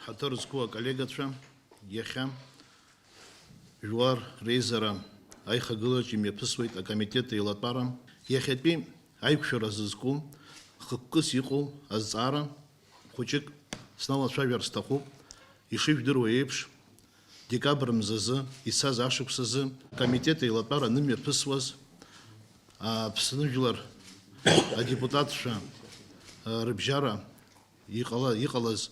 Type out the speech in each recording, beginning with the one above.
Хатарского коллегатша, Еха, Жуар, Рейзера, Айха Гылач, Мепсвейт, а комитета и Латпара, Ехепи, Айкшера Зызку, Хаккусику, Азара, Хучик, снова Шаверстаху, и Шифдеруэпш, Декабрь Мзазы, Иса Зашипсазы, комитета и Латпара, Нымер Пысваз, а Псынжилар, а депутатша Рыбжара, Ихалаз,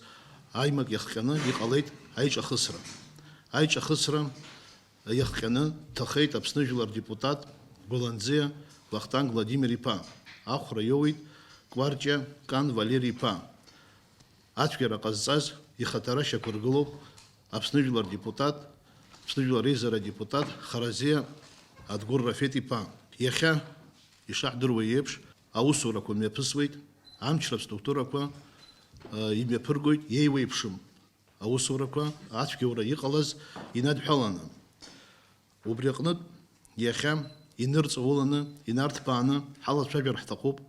Аймак Яхкана, Ихалейт, Айча Хысра. Айча Хысра, Яхкана, Тахейт, Абснужилар депутат, Голландзия, Вахтанг Владимир Ипа, Ахра Йовит, Кварча, Кан Валерий Ипа. Ачкера Казаз, Ихатараша Кургулов, Абснужилар депутат, Абснужилар Рейзера депутат, Харазия, Адгур Рафет Ипа. Яха, Ишах Дурваепш, Аусура Кумепсвейт, Амчраб структура Ква, имя Пургуит, Ейвейпшим. Аусураква, Ачкеура Ихалаз, Инад Халана. Убрекнут, Яха, Инерц Улана, Инарт Пана, Халат Шабер Хтакуб,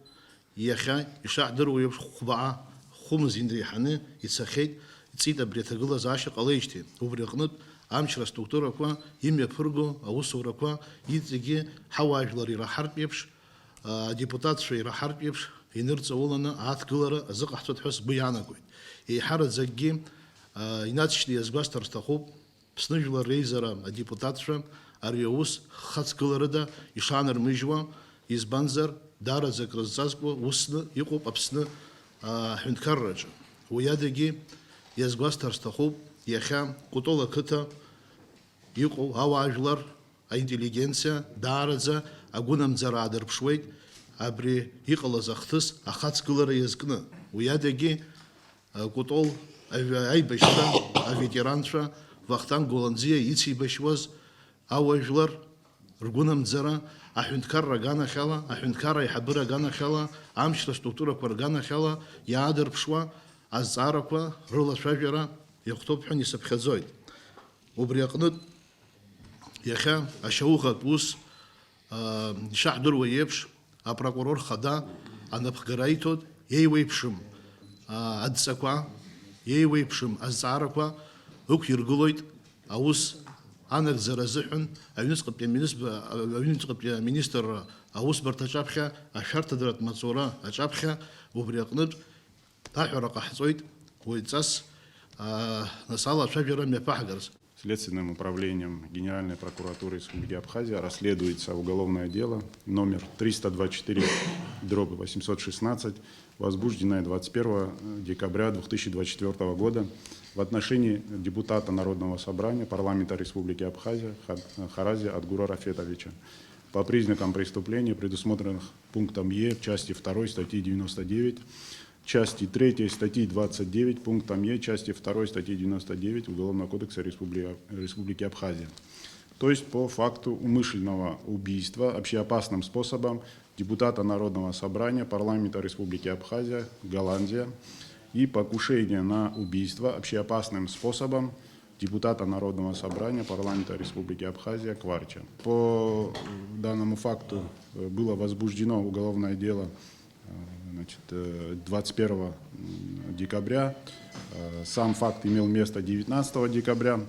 Яха, Ишах Дурваепш Хубаа, Хумз Индрихане, Ицахейт, Цита Бретагула Зашик Алейшти. Убрекнут, Амчра структура Ква, имя Пургу, Аусураква, Идзиги, Хаважлари Рахарпепш, депутат Шей Рахарпепш, Инерц Улана, Аткулара, Закахтут Хус Буянакуит. И Харат Заги, Иначе язгастар стахуб, Пснужилар Рейзера, депутатша, Ариус, Хацкуларада, Ишанар Мижва, Избанзар, Дара Закразазку, Усна, Якуб Апсна, Хюнкарраджа. Уядеги, язгастар стахуб, Яха, Кутола Кыта, Яку, Аважлар, интеллигенция, Дарадза, Агунам Зарадер Пшвейт, Абри Икала Захтыс, Ахацкулара Язгна. Уядеги, Кутол, Айбашта, ветеранша, Вахтан Голландзия, Ици Башваз, Ауажлар, Ргунам Дзара, Ахюнкара Гана Хала, Ахюнкара и Хабыра Гана Хала, Амшла структура Кваргана Хала, Ядер Пшва, Азараква, Рула Шавера, Яхтопхани Сабхазойд. Убриакнут Яха, Ашауха Пус, Шахдур Ваепш, а прокурор Хада, Анапхгараитот, Ейвейпшим, Адсаква, Ейвейпшим, Азараква, Укиргулойт, Аус, Анер Заразыхун, Авинская министр Аус Бартачапха, Ашартадрат Мацура, Ачапха, Убриакнут, Тахара Кахцойт, Уицас, Насала Шавера Мепахгарс. Следственным управлением Генеральной прокуратуры Республики Абхазия расследуется уголовное дело номер 324/816, возбужденное 21 декабря 2024 года в отношении депутата Народного собрания парламента Республики Абхазия Харазия Адгура Рафетовича по признакам преступления, предусмотренных пунктом Е в части 2 статьи 99, части 3 статьи 29, пунктом Е, части 2 статьи 99 Уголовного кодекса Республики Абхазия. То есть по факту умышленного убийства общеопасным способом депутата Народного собрания парламента Республики Абхазия, Голландия, и покушения на убийство общеопасным способом депутата Народного собрания парламента Республики Абхазия Кварча. По данному факту было возбуждено уголовное дело 21 декабря. Сам факт имел место 19 декабря.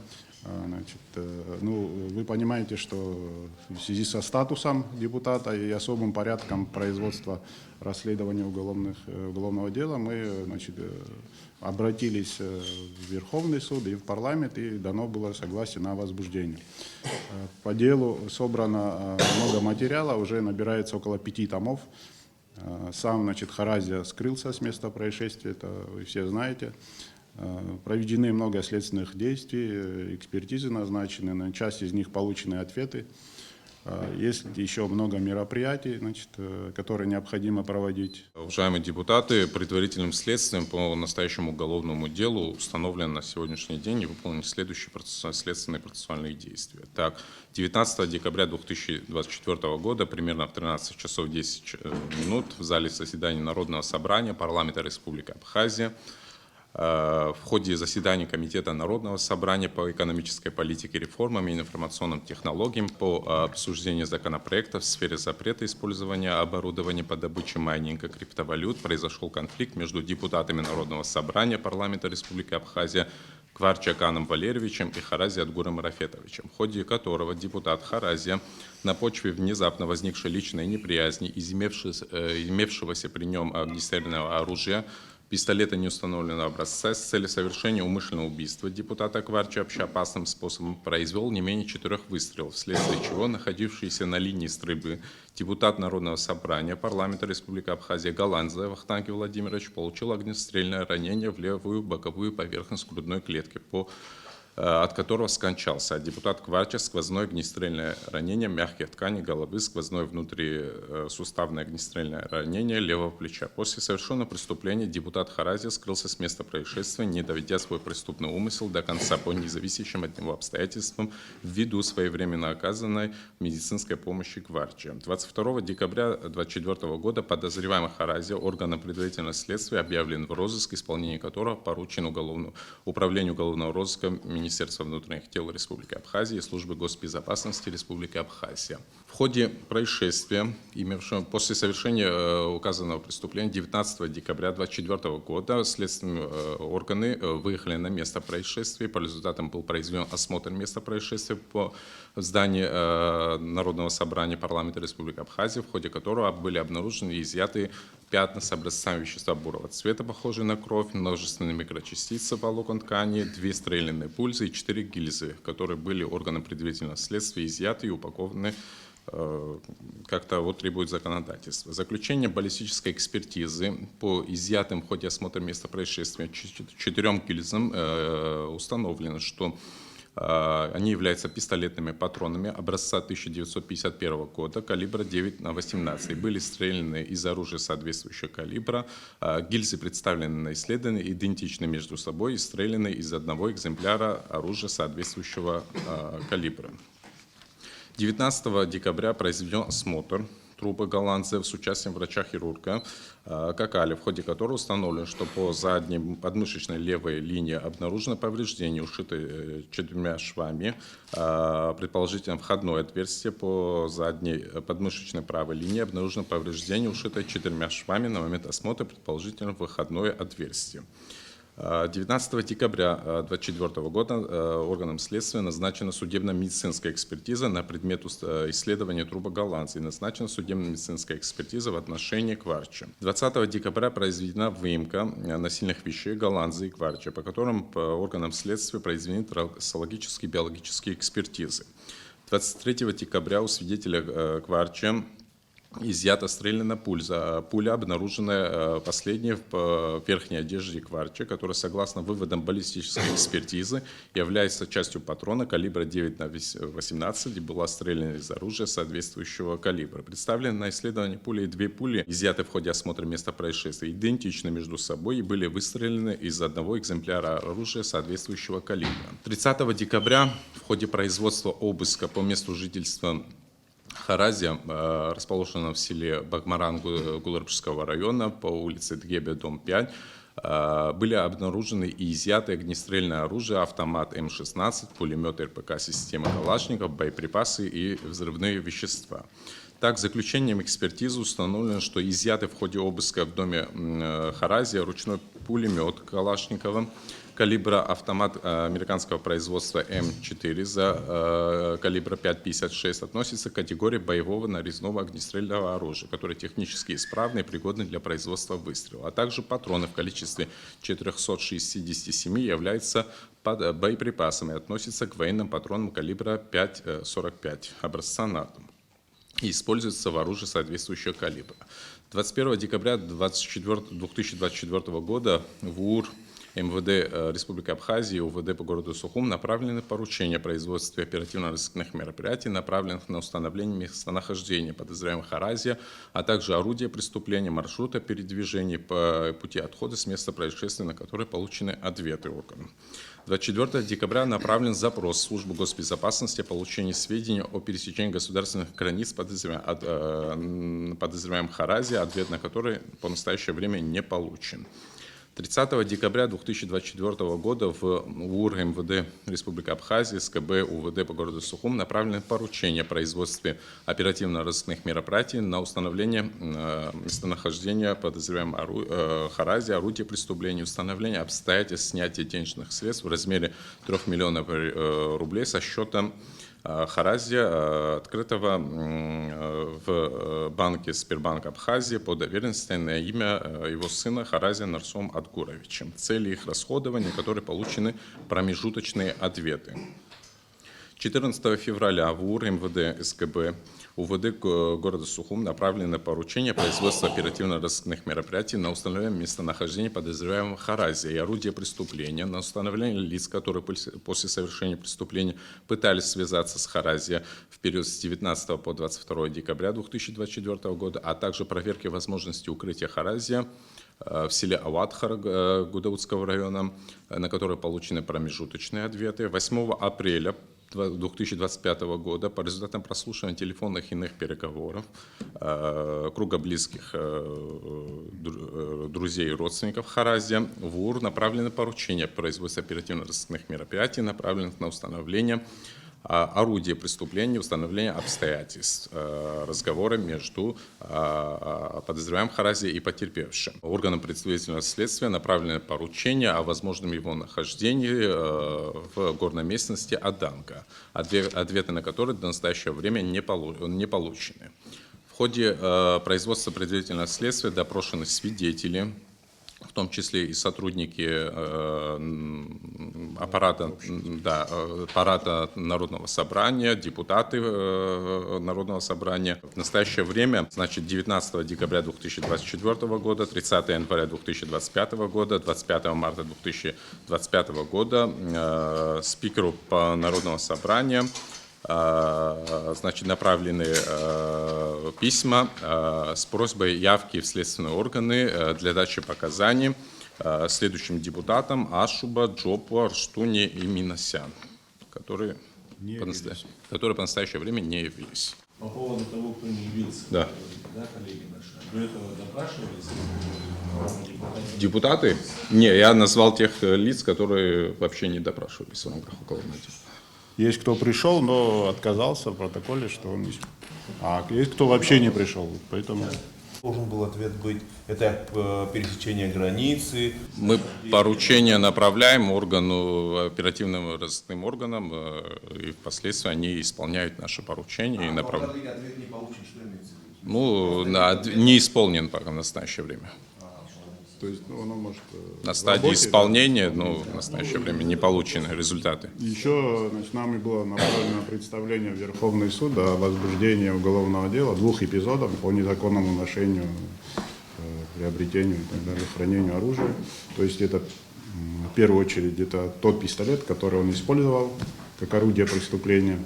Вы понимаете, что в связи со статусом депутата и особым порядком производства расследования уголовного дела мы обратились в Верховный суд и в парламент, и дано было согласие на возбуждение. По делу собрано много материала, уже набирается около 5 томов. Сам, Харазия скрылся с места происшествия, это вы все знаете. Проведены много следственных действий, экспертизы назначены, на часть из них получены ответы. Есть еще много мероприятий, которые необходимо проводить. Уважаемые депутаты, предварительным следствием по настоящему уголовному делу установлено на сегодняшний день и выполнены следующие следственные процессуальные действия. Так, 19 декабря 2024 года, примерно в 13 часов 10 минут, в зале заседаний Народного собрания парламента Республики Абхазия В ходе заседания Комитета Народного собрания по экономической политике, реформам и информационным технологиям по обсуждению законопроектов в сфере запрета использования оборудования по добыче майнинга криптовалют произошел конфликт между депутатами Народного собрания парламента Республики Абхазия Кварчаканом Валерьевичем и Харази Адгуром Рафетовичем, в ходе которого депутат Харазия на почве внезапно возникшей личной неприязни из имевшегося при нем огнестрельного оружия, пистолета неустановленного образца с целью совершения умышленного убийства депутата Кварча общеопасным способом произвел не менее 4 выстрелов, вследствие чего находившийся на линии стрельбы депутат Народного собрания парламента Республики Абхазия Галанзе Вахтанг Владимирович получил огнестрельное ранение в левую боковую поверхность грудной клетки, от которого скончался, а депутат Кварча сквозное огнестрельное ранение мягких тканей головы, сквозное внутрисуставное огнестрельное ранение левого плеча. После совершенного преступления депутат Харазия скрылся с места происшествия, не доведя свой преступный умысел до конца по независящим от него обстоятельствам ввиду своевременно оказанной медицинской помощи Кварче. 22 декабря 2024 года подозреваемый Харазия органом предварительного следствия объявлен в розыск, исполнение которого поручено Управлению уголовного розыска Министерства внутренних дел Республики Абхазия и Службы госбезопасности Республики Абхазия. В ходе происшествия, имевшего после совершения указанного преступления 19 декабря 2024 года, следственные органы выехали на место происшествия. По результатам был произведен осмотр места происшествия по зданию Народного собрания парламента Республики Абхазия, в ходе которого были обнаружены и изъяты пятна с образцами вещества бурого цвета, похожие на кровь, множественные микрочастицы волокон ткани, 2 стрелянные пульсы и 4 гильзы, которые были органом предварительного следствия изъяты и упакованы как того требует законодательство. Заключение баллистической экспертизы по изъятым в ходе осмотра места происшествия 4 гильзам установлено, что они являются пистолетными патронами образца 1951 года калибра 9х18. Были стреляны из оружия соответствующего калибра. Гильзы представлены на исследовании, идентичны между собой и стреляны из одного экземпляра оружия соответствующего калибра. 19 декабря произведен осмотр трупа Галанзе с участием врача-хирурга Какали, в ходе которого установлено, что по задней подмышечной левой линии обнаружено повреждение, ушитое 4 швами, предположительно входное отверстие. По задней подмышечной правой линии обнаружено повреждение, ушитое 4 швами, на момент осмотра предположительно выходное отверстие. 19 декабря 2024 года органам следствия назначена судебно-медицинская экспертиза на предмет исследования трупа Галанзе и назначена судебно-медицинская экспертиза в отношении Кварча. 20 декабря произведена выемка насильных вещей Галанзе и Кварча, по которым по органам следствия произведены токсикологические и биологические экспертизы. 23 декабря у свидетеля Кварча изъята стрелянная пуля, обнаруженная последняя в верхней одежде Кварча, которая, согласно выводам баллистической экспертизы, является частью патрона калибра 9х18 и была стреляна из оружия соответствующего калибра. Представлены на исследовании пули и 2 пули, изъяты в ходе осмотра места происшествия, идентичны между собой и были выстрелены из одного экземпляра оружия соответствующего калибра. 30 декабря в ходе производства обыска по месту жительства Харазия, расположена в селе Багмаран Гуларбшского района по улице Дгебе, дом 5, были обнаружены и изъяты огнестрельное оружие, автомат М16, пулемет РПК системы Калашников, боеприпасы и взрывные вещества. Так, заключением экспертизы установлено, что изъяты в ходе обыска в доме Харазия ручной пулемет Калашникова калибра, автомат американского производства М4 за калибра 5,56 относится к категории боевого нарезного огнестрельного оружия, которые технически исправны и пригодны для производства выстрела, а также патроны в количестве 467 являются боеприпасами и относятся к военным патронам калибра 5,45 образца НАТО и используются в оружии соответствующего калибра. 21 декабря 2024 года в УР МВД Республики Абхазия и УВД по городу Сухум направлены поручения о производстве оперативно-розыскных мероприятий, направленных на установление местонахождения подозреваемых Харазия, а также орудия преступления, маршрута передвижения по пути отхода с места происшествия, на которые получены ответы органов. 24 декабря направлен запрос в Службу госбезопасности о получении сведений о пересечении государственных границ подозреваемых Харазия, ответ на который по настоящее время не получен. 30 декабря 2024 года в УР МВД Республики Абхазия, СКБ УВД по городу Сухум направлены поручения о производстве оперативно-розыскных мероприятий на установление местонахождения подозреваемого Харази, орудия преступления, установление обстоятельств снятия денежных средств в размере 3 миллионов рублей со счета Харази, открытого в банке Сбербанк Абхазии по доверенности на имя его сына Харази Нарсом Адгуровича. Цели их расходования, которые получены промежуточные ответы. 14 февраля в УР МВД СКБ УВД города Сухум направлены поручения производства оперативно-розыскных мероприятий на установление местонахождения подозреваемого Харази и орудия преступления, на установление лиц, которые после совершения преступления пытались связаться с Харази в период с 19 по 22 декабря 2024 года, а также проверки возможности укрытия Харази в селе Аватхар Гудаутского района, на которые получены промежуточные ответы. 8 апреля 2025 года по результатам прослушивания телефонных и иных переговоров круга близких друзей и родственников Харази в УР направлены поручения по производству оперативно-розыскных мероприятий, направленных на установление орудия преступления, установление обстоятельств разговора между подозреваемым Харази и потерпевшим. Органам представительного следствия направлены поручения о возможном его нахождении в горной местности Аданка, ответы на которые до настоящего времени не получены. В ходе производства предварительного следствия допрошены свидетели, в том числе и сотрудники аппарата Народного собрания, депутаты Народного собрания. В настоящее время, значит, 19 декабря 2024 года, 30 января 2025 года, 25 марта 2025 года спикеру Народного собрания значит, направлены письма с просьбой явки в следственные органы для дачи показаний следующим депутатам Ашуба, Джопу, Арштуни и Минасян, которые по настоящее время не явились. По поводу того, кто не явился, да, коллеги наши, до этого допрашивались? Депутаты? Не, я назвал тех лиц, которые вообще не допрашивались в рамках уголовного дела. Есть кто пришел, но отказался в протоколе, что он... А есть кто вообще не пришел, поэтому... Должен был ответ быть, это пересечение границы. Мы поручения направляем оперативным розыскным органам, и впоследствии они исполняют наши поручения. И направляют. Ответ не получен, что имеется в виду? Не исполнен пока в настоящее время. То есть, оно может... На стадии исполнения, в настоящее время не получены результаты. Еще, значит, нами было направлено представление в Верховный суд о возбуждении уголовного дела 2 эпизодов по незаконному ношению, приобретению и так далее, хранению оружия. То есть это в первую очередь это тот пистолет, который он использовал как орудие преступления.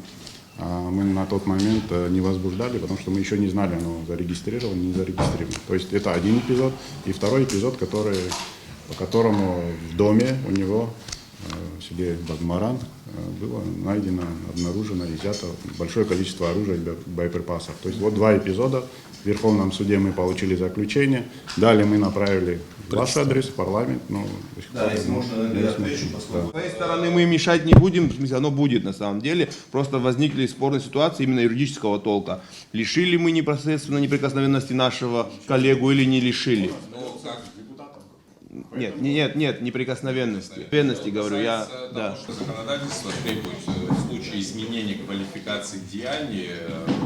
А мы на тот момент не возбуждали, потому что мы еще не знали, оно зарегистрировано, не зарегистрировано. То есть это один эпизод. И второй эпизод, по которому в доме у него, в селе Багмаран, было найдено, обнаружено, изъято большое количество оружия и боеприпасов. То есть вот 2 эпизода. В Верховном суде мы получили заключение. Далее мы направили ваш адрес, в парламент. Да, если можно, я отвечу, поскольку. С своей стороны мы мешать не будем, в смысле, оно будет на самом деле. Просто возникли спорные ситуации именно юридического толка. Лишили мы непосредственно неприкосновенности нашего коллегу или не лишили? Нет, неприкосновенности. Говорю, я... Да. Законодательство требует в случае изменения квалификации деяний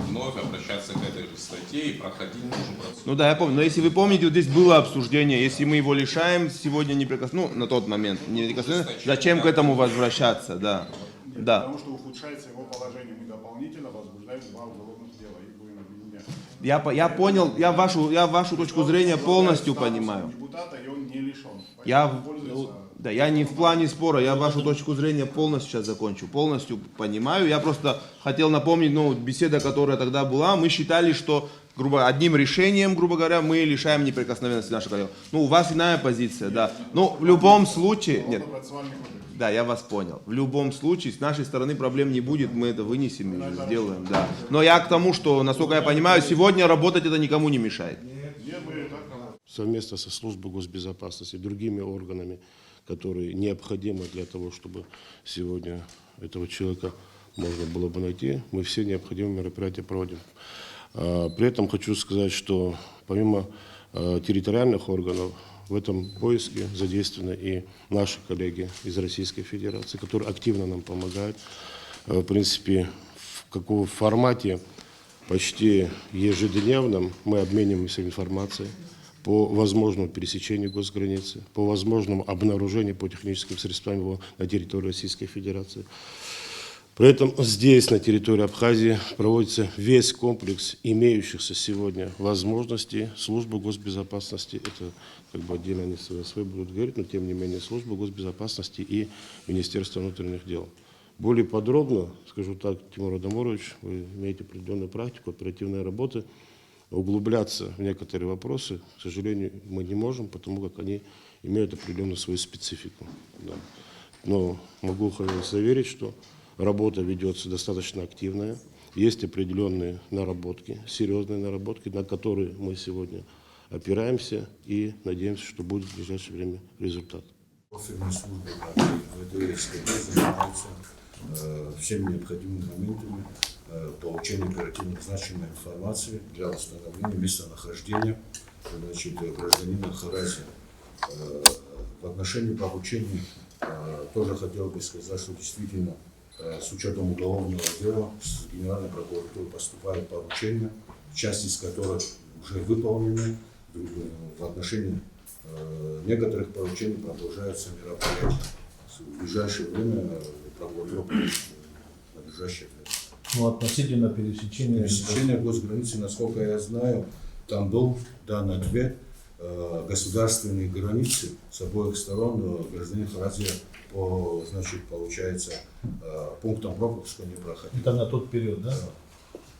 вновь обращаться к этой статье и проходить нужную процедуру. Ну да, я помню. Но если вы помните, вот здесь было обсуждение, если мы его лишаем сегодня неприкосновенности, на тот момент неприкосновенности, зачем к этому возвращаться, да. Да. Потому что ухудшается его положение. Мы дополнительно возбуждаем 2 уголовных дела и будем объединять. Я понял, я вашу точку зрения полностью понимаю. Я не в плане спора, я вашу точку зрения полностью сейчас закончу, полностью понимаю. Я просто хотел напомнить, беседа, которая тогда была, мы считали, что одним решением, грубо говоря, мы лишаем неприкосновенности наших коллег. У вас иная позиция, да. В любом случае, нет. Да, я вас понял. В любом случае, с нашей стороны проблем не будет, мы это вынесем и сделаем, да. Но я к тому, что, насколько я понимаю, сегодня работать это никому не мешает. совместно со службой госбезопасности, другими органами, которые необходимы для того, чтобы сегодня этого человека можно было бы найти, мы все необходимые мероприятия проводим. При этом хочу сказать, что помимо территориальных органов в этом поиске задействованы и наши коллеги из Российской Федерации, которые активно нам помогают. В принципе, в каком формате почти ежедневном мы обмениваемся информацией по возможному пересечению госграницы, по возможному обнаружению по техническим средствам его на территории Российской Федерации. При этом здесь, на территории Абхазии, проводится весь комплекс имеющихся сегодня возможностей службы госбезопасности. Это как бы отдельно они свои будут говорить, но тем не менее служба госбезопасности и Министерство внутренних дел. Более подробно, скажу так, Тимур Адамурович, вы имеете определенную практику оперативной работы, углубляться в некоторые вопросы, к сожалению, мы не можем, потому как они имеют определенную свою специфику. Да. Но могу вас заверить, что работа ведется достаточно активная, есть определенные наработки, серьезные наработки, на которые мы сегодня опираемся и надеемся, что будет в ближайшее время результат. Профильные службы ВД занимаются всеми необходимыми моментами получения оперативно значимой информации для установления местонахождения гражданина Харази. В отношении поручений тоже хотел бы сказать, что действительно с учетом уголовного дела с Генеральной прокуратуры поступают поручения, часть из которых уже выполнены. В отношении некоторых поручений продолжаются мероприятия. В ближайшее время прокуратура надлежащее. Ну, относительно пересечения госграницы, насколько я знаю, там был дан ответ государственные границы с обоих сторон гражданин Харази по, значит, получается, пунктам пропуска не проходил. Это на тот период, да?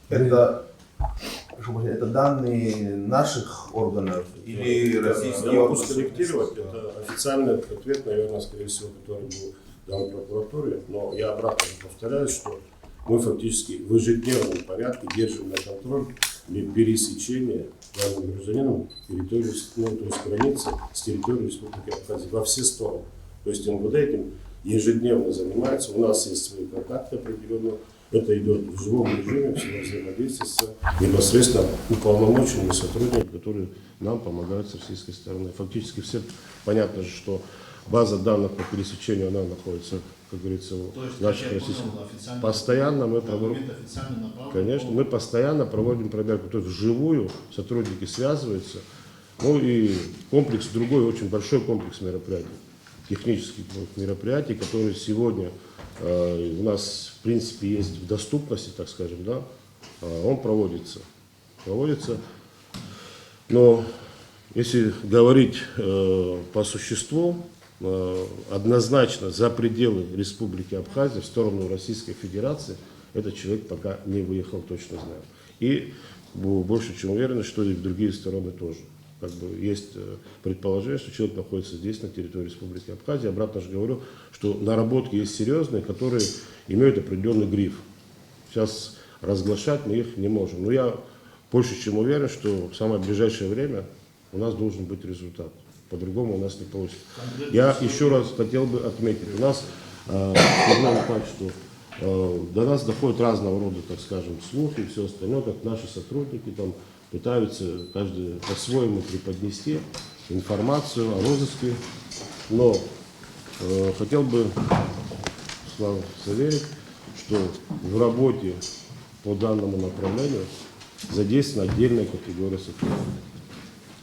Это данные наших органов или российских Я могу органов? скорректировать, это официальный ответ, наверное, скорее всего, который был дан прокуратуре, но я обратно повторяю, что мы фактически в ежедневном порядке держим на контроль пересечение данным гражданином территории, ну, то есть границы с территорией Республики Абхазия во все стороны. То есть МВД этим ежедневно занимается, у нас есть свои контакты определенные, это идет в живом режиме, всегда взаимодействие с непосредственно уполномоченными сотрудниками, которые нам помогают с российской стороны. Фактически все понятно, что база данных по пересечению, она находится, как говорится, в наших российских. Постоянно мы проводим, конечно, мы постоянно проводим проверку, то есть вживую сотрудники связываются, ну и комплекс другой, очень большой комплекс мероприятий, технических мероприятий, которые сегодня у нас в принципе есть в доступности, так скажем, да, он проводится, но если говорить по существу, однозначно за пределы Республики Абхазия в сторону Российской Федерации этот человек пока не выехал, точно знаю. И больше чем уверен, что и в другие стороны тоже. Как бы есть предположение, что человек находится здесь, на территории Республики Абхазия. Обратно же говорю, что наработки есть серьезные, которые имеют определенный гриф. Сейчас разглашать мы их не можем. Но я больше чем уверен, что в самое ближайшее время у нас должен быть результат. По-другому у нас не получится. Я еще раз хотел бы отметить, у нас, что до нас доходят разного рода, так скажем, слухи и все остальное, как наши сотрудники там пытаются каждый по-своему преподнести информацию о розыске. Но хотел бы Славу заверить, что в работе по данному направлению задействована отдельная категория сотрудников,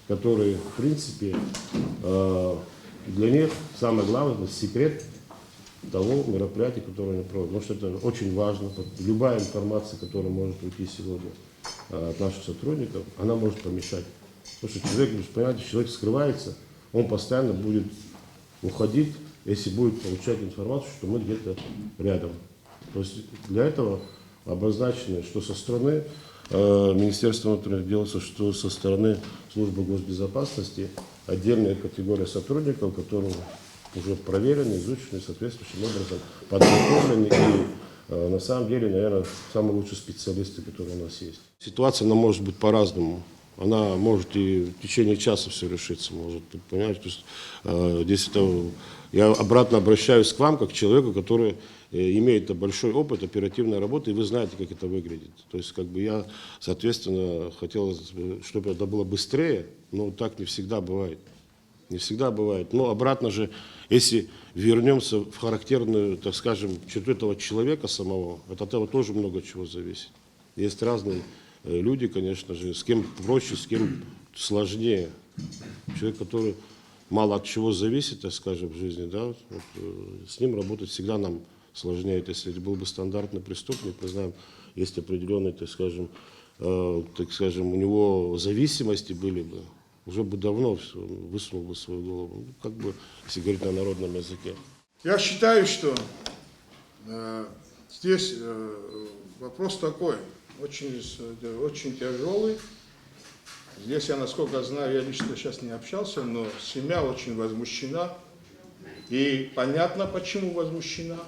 которые, в принципе, для них самое главное – это секрет того мероприятия, которое они проводят. Потому что это очень важно. Любая информация, которая может уйти сегодня от наших сотрудников, она может помешать. Потому что человек, вы понимаете, человек скрывается, он постоянно будет уходить, если будет получать информацию, что мы где-то рядом. То есть для этого обозначено, что со стороны Министерства внутренних дел, что со стороны службы госбезопасности отдельная категория сотрудников, которые уже проверены, изучены, соответствующим образом подготовлены и на самом деле, наверное, самые лучшие специалисты, которые у нас есть. Ситуация, она может быть по-разному она может и в течение часа все решиться, может, понимаете, то есть здесь это, я обратно обращаюсь к вам, как к человеку, который имеет большой опыт оперативной работы, и вы знаете, как это выглядит. То есть, как бы я, соответственно, хотел, чтобы это было быстрее, но так не всегда бывает. Не всегда бывает. Но обратно же, если вернемся в характерную, так скажем, черту этого человека самого, от этого тоже много чего зависит. Есть разные люди, конечно же, с кем проще, с кем сложнее. Человек, который мало от чего зависит, так скажем, в жизни, да, вот, с ним работать всегда нам сложнее. Если это был бы стандартный преступник, мы знаем, есть определенные, так скажем, у него зависимости были бы, уже бы давно высунул бы свою голову, ну, как бы, если говорить на народном языке. Я считаю, что здесь вопрос такой, очень тяжелый. Здесь я, насколько знаю, я лично сейчас не общался, но семья очень возмущена. И понятно, почему возмущена.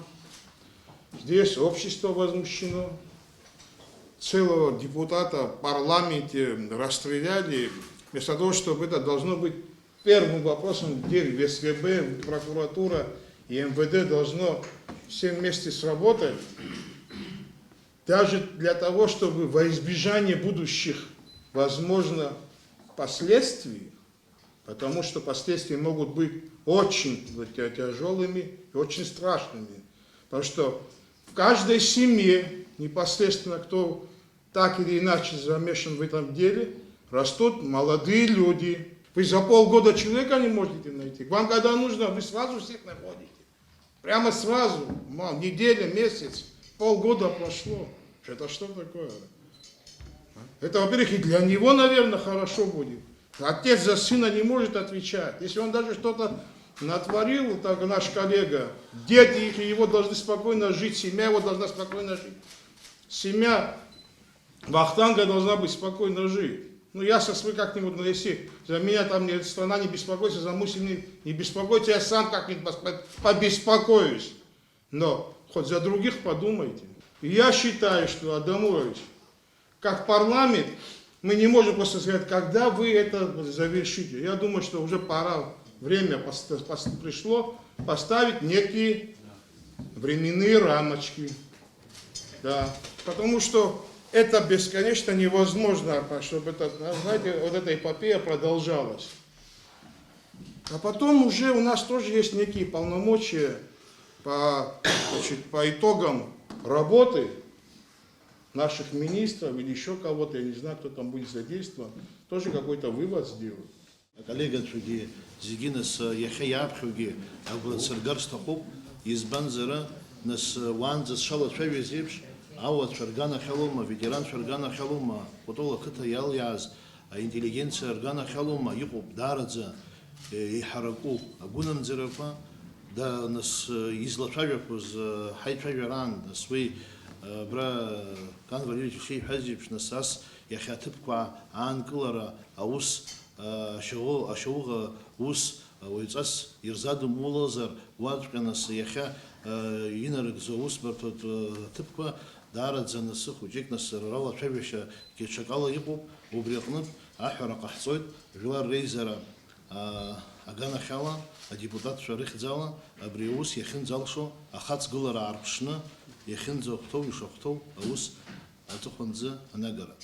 Здесь общество возмущено. Целого депутата в парламенте расстреляли. Вместо того, чтобы это должно быть первым вопросом, где в СГБ, прокуратура и МВД должно все вместе сработать. Даже для того, чтобы во избежание будущих, возможно, последствий, потому что последствия могут быть очень тяжелыми и очень страшными. Потому что в каждой семье, непосредственно кто так или иначе замешан в этом деле, растут молодые люди. Вы за полгода человека не можете найти. Вам когда нужно, вы сразу всех находите. Прямо сразу, неделя, месяц, полгода прошло. Это что такое? Это, во-первых, и для него, наверное, хорошо будет. Отец за сына не может отвечать. Если он даже что-то натворил, так наш коллега, дети их, его должны спокойно жить, семья его должна спокойно жить. Семья Вахтанга должна быть спокойно жить. Ну, я со своей как-нибудь, ну, если за меня там страна не беспокоится, за мой семью не беспокоится, я сам как-нибудь побеспокоюсь. Но хоть за других подумайте. И я считаю, что, Адамурович, как парламент, мы не можем просто сказать, когда вы это завершите. Я думаю, что уже пора, время пришло поставить некие временные рамочки. Да. Потому что это бесконечно невозможно, чтобы это, знаете, вот эта эпопея продолжалась. А потом уже у нас тоже есть некие полномочия по итогам работы наших министров или еще кого-то, я не знаю, кто там будет задействован, тоже какой-то вывод сделать. Коллега Чуги, Зигинес Яхаябхуги, Агуцергарстахуп, из Банзера, нас Ванза Шала Шавизипш, Ауат Шаргана Халума, ветеран Шаргана Халума, Потола Ката Яльяз, интеллигенция Аргана Халума, Юкуб Дарадза, и Хараку, Агунан Зерафа, да нас излашавев из Хайчаверан, свои бра Кан Валерьевич Шей Хазипш, нас Яхатыпква, Анклара, Аус, Ашауга, Ус, Уицас, Ирзаду Мулазар, Ватканас, Яха, Инарик Заус, Тыпква, Дарадза нас Худжик, нас Рала Шавиша, Кичакала Ипуп, Убрекнут, Ахара Кахцойт, Жуар Рейзера, Агана Хала, депутат Шарих Зала, Абриус, Яхин Залшо, Ахац Гулара Арпшна, Яхин Зохтов и Шохтов, Аус, Атуханза, Анагара.